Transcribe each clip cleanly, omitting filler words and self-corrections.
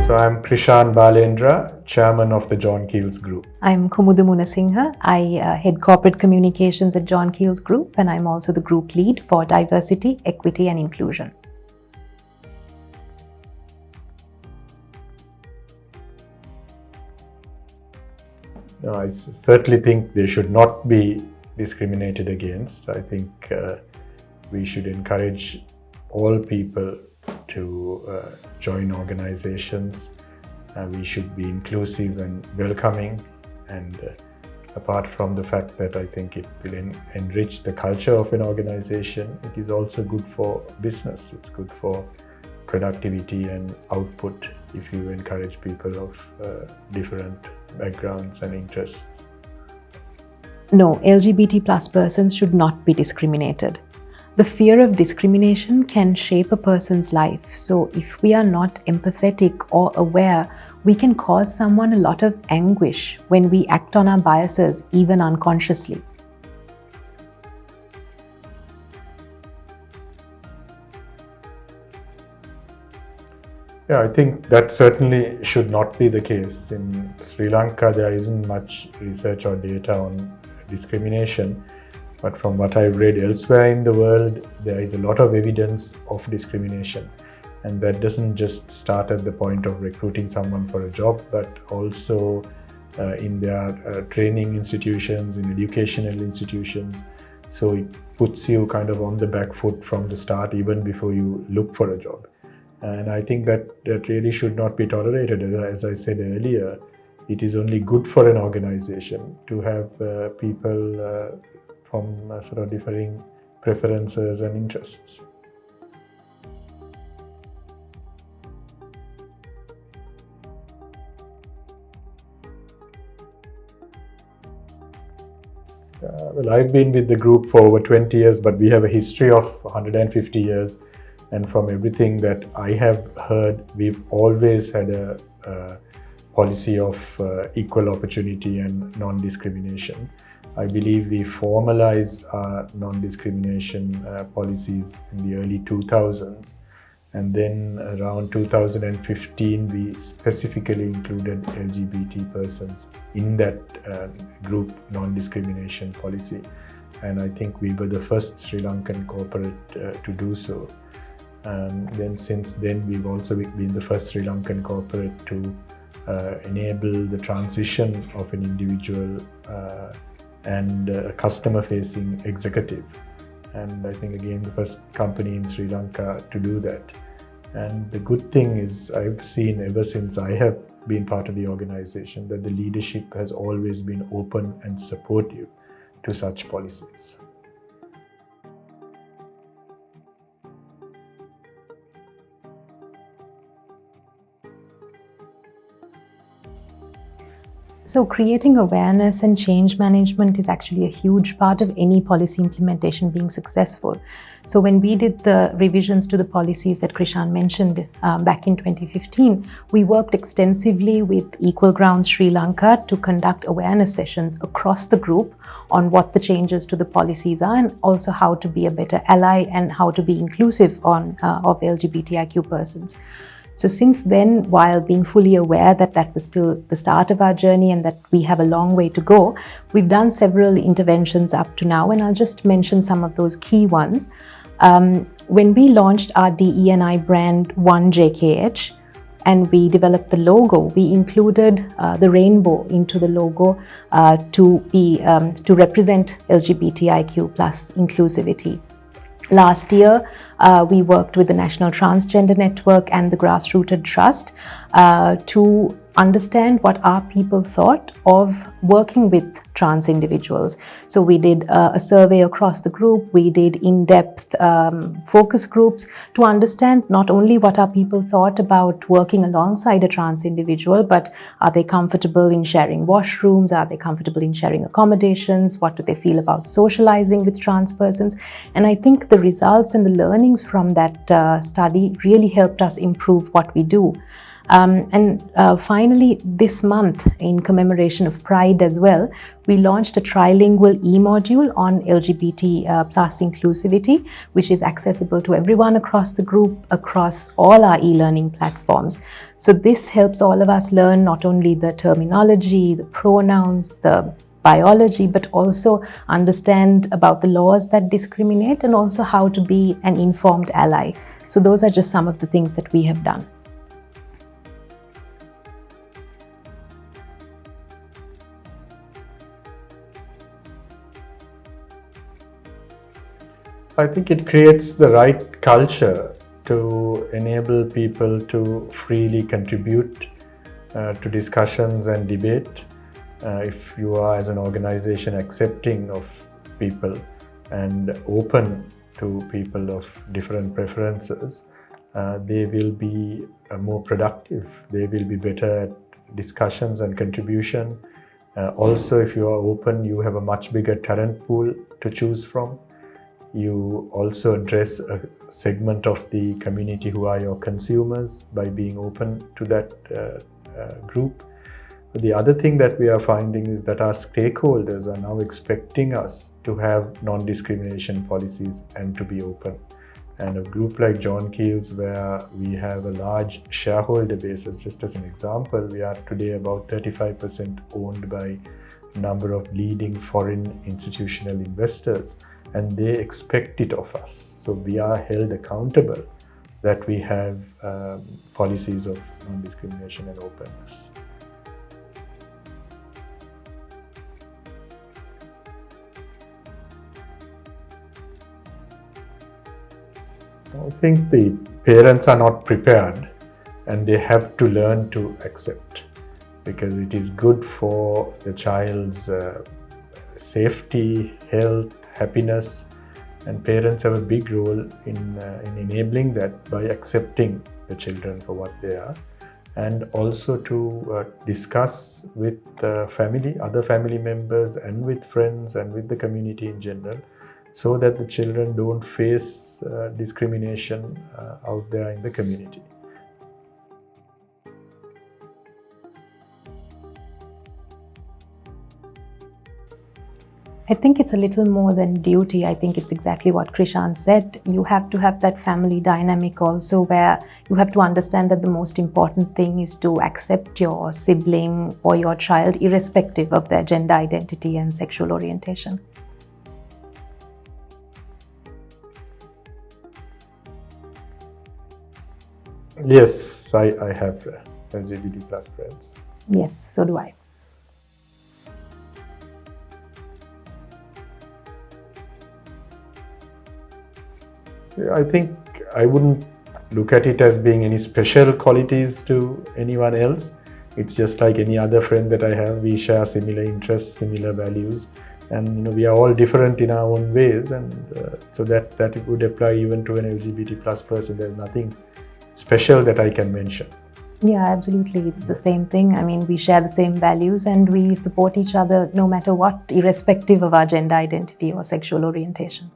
So I'm Krishan Balendra, Chairman of the John Keells Group. I'm Kumudu Munasinghe. I head corporate communications at John Keells Group, and I'm also the group lead for diversity, equity and inclusion. I certainly think they should not be discriminated against. I think we should encourage all people to join organizations. We should be inclusive and welcoming, and apart from the fact that I think it will enrich the culture of an organization, it is also good for business. It's good for productivity and output if you encourage people of different backgrounds and interests. No, LGBT plus persons should not be discriminated. The fear of discrimination can shape a person's life. So if we are not empathetic or aware, we can cause someone a lot of anguish when we act on our biases, even unconsciously. Yeah, I think that certainly should not be the case. In Sri Lanka, there isn't much research or data on discrimination. But from what I've read elsewhere in the world, there is a lot of evidence of discrimination. And that doesn't just start at the point of recruiting someone for a job, but also in their training institutions, in educational institutions. So it puts you kind of on the back foot from the start, even before you look for a job. And I think that really should not be tolerated. As I said earlier, it is only good for an organization to have people from sort of differing preferences and interests. Well, I've been with the group for over 20 years, but we have a history of 150 years. And from everything that I have heard, we've always had a policy of equal opportunity and non-discrimination. I believe we formalized our non-discrimination policies in the early 2000s. And then around 2015, we specifically included LGBT persons in that group non-discrimination policy. And I think we were the first Sri Lankan corporate to do so. Then since then, we've also been the first Sri Lankan corporate to enable the transition of an individual and a customer-facing executive. And I think, again, the first company in Sri Lanka to do that. And the good thing is, I've seen ever since I have been part of the organization that the leadership has always been open and supportive to such policies. So creating awareness and change management is actually a huge part of any policy implementation being successful. So when we did the revisions to the policies that Krishan mentioned back in 2015, we worked extensively with Equal Ground Sri Lanka to conduct awareness sessions across the group on what the changes to the policies are, and also how to be a better ally and how to be inclusive of LGBTIQ persons. So since then, while being fully aware that that was still the start of our journey and that we have a long way to go, we've done several interventions up to now, and I'll just mention some of those key ones. When we launched our DE&I brand 1JKH and we developed the logo, we included the rainbow into the logo to represent LGBTIQ plus inclusivity. Last year, we worked with the National Transgender Network and the Grassrooted Trust to understand what our people thought of working with trans individuals. So we did a survey across the group. We did in-depth focus groups to understand not only what our people thought about working alongside a trans individual, but are they comfortable in sharing washrooms? Are they comfortable in sharing accommodations? What do they feel about socializing with trans persons? And I think the results and the learnings from that study really helped us improve what we do. Finally, this month, in commemoration of Pride as well, we launched a trilingual e-module on LGBT plus inclusivity, which is accessible to everyone across the group, across all our e-learning platforms. So this helps all of us learn not only the terminology, the pronouns, the biology, but also understand about the laws that discriminate and also how to be an informed ally. So those are just some of the things that we have done. I think it creates the right culture to enable people to freely contribute to discussions and debate. If you are, as an organization, accepting of people and open to people of different preferences, they will be more productive. They will be better at discussions and contribution. Also, if you are open, you have a much bigger talent pool to choose from. You also address a segment of the community who are your consumers by being open to that group. The other thing that we are finding is that our stakeholders are now expecting us to have non-discrimination policies and to be open. And a group like John Keells, where we have a large shareholder base, just as an example, we are today about 35% owned by a number of leading foreign institutional investors, and they expect it of us. So we are held accountable that we have policies of non-discrimination and openness. I think the parents are not prepared and they have to learn to accept, because it is good for the child's safety, health, happiness, and parents have a big role in enabling that by accepting the children for what they are, and also to discuss with family, other family members, and with friends and with the community in general, so that the children don't face discrimination out there in the community. I think it's a little more than duty. I think it's exactly what Krishan said. You have to have that family dynamic also, where you have to understand that the most important thing is to accept your sibling or your child irrespective of their gender identity and sexual orientation. Yes, I have LGBT plus friends. Yes, so do I. I think I wouldn't look at it as being any special qualities to anyone else. It's just like any other friend that I have. We share similar interests, similar values, and we are all different in our own ways, and so that would apply even to an LGBT plus person. There's nothing special that I can mention. Yeah, absolutely. It's the same thing. I mean, we share the same values and we support each other no matter what, irrespective of our gender identity or sexual orientation.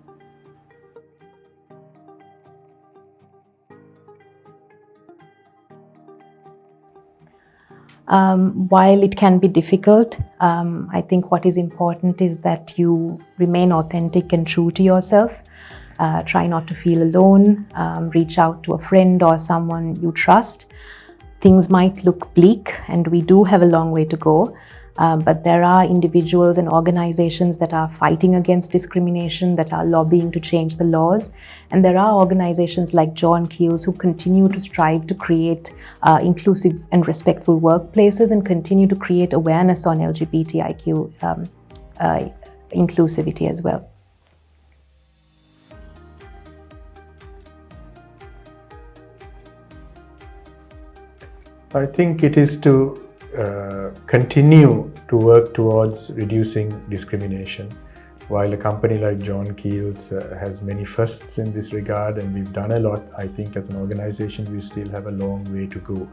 While it can be difficult, I think what is important is that you remain authentic and true to yourself. Try not to feel alone. Reach out to a friend or someone you trust. Things might look bleak, and we do have a long way to go. But there are individuals and organizations that are fighting against discrimination, that are lobbying to change the laws. And there are organizations like John Keells who continue to strive to create inclusive and respectful workplaces and continue to create awareness on LGBTIQ inclusivity as well. I think it is to continue to work towards reducing discrimination. While a company like John Keells has many firsts in this regard, and we've done a lot, I think as an organization we still have a long way to go.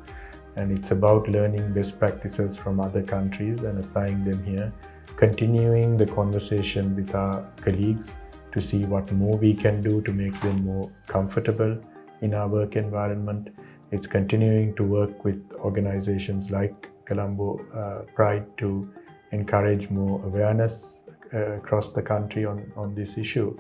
And it's about learning best practices from other countries and applying them here, continuing the conversation with our colleagues to see what more we can do to make them more comfortable in our work environment, It's continuing to work with organizations like Colombo Pride to encourage more awareness across the country on this issue.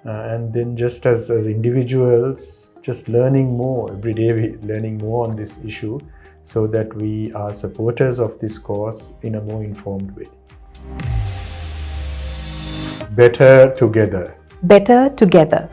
And then just as individuals, just learning more every day, learning more on this issue so that we are supporters of this cause in a more informed way. Better together. Better together.